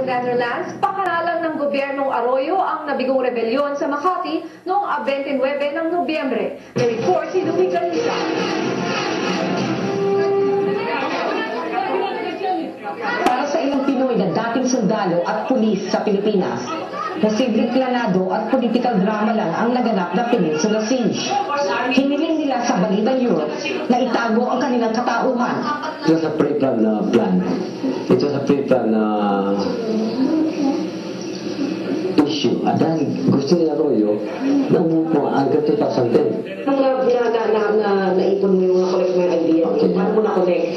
Radio Netherlands, pakaralan ng gobyernong Arroyo ang nabigong rebelyon sa Makati noong 29 ng Nobyembre. May report si Louie Galisa. Para sa ilang Pinoy na dating sundalo at pulis sa Pilipinas, posibleng planado at political drama lang ang naganap na Peninsula Siege. Hiniling nila sa Balitang Europe na itago ang kanilang katauhan. It was a pre-planned plan. It was a pre-planned issue. At dahil gusto ni Arroyo na umupo hanggang 2010. Naipon mo yung mga collect mo yung idea. Okay. Paano mo na-collect?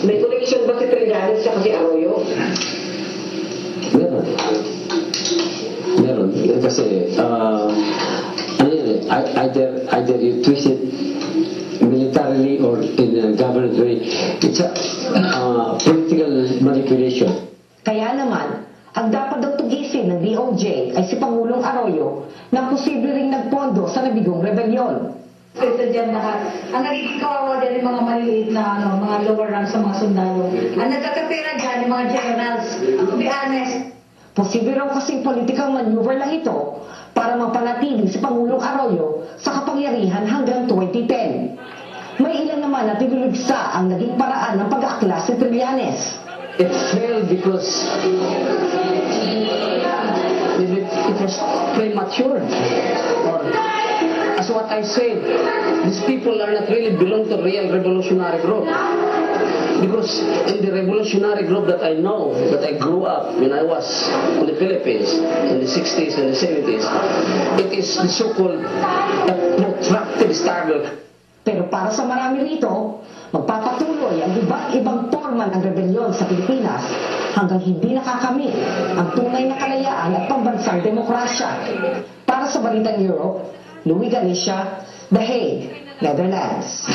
May connection ba si Trillanes sa kasi Arroyo? Meron. Meron. Kasi, ano yun either you twist it militarily or in a government way. It's a political manipulation. Kaya naman, ang dapat daw tugisin ng DOJ ay si Pangulong Arroyo na posible ring nagpondo sa nabigong rebelyon. Ito dyan lahat. Ang nagiging kawawa dyan yung mga maliliit na mga lower rank sa mga sundalo. Ang nagkakapira dyan yung mga generals. To be honest. Posible raw kasing political maneuver lang ito para mapanatili si Pangulong Arroyo sa kapangyarihan hanggang 2010. May ilan naman na tinulugsa ang naging paraan ng pag-aakla si Trillanes. It failed because it was premature. Or, as what I said, these people are not really belong to real revolutionary group. Because in the revolutionary group that I know, that I grew up when I was in the Philippines, in the 60s and the 70s, it is the so-called protracted struggle. Pero para sa marami rito, magpapatuloy ang iba't ibang forma ng rebelyon sa Pilipinas hanggang hindi nakakamit ang tunay na kalayaan at pambansang demokrasya. Para sa Balitang Europe, Louie Galisa, The Hague, Netherlands.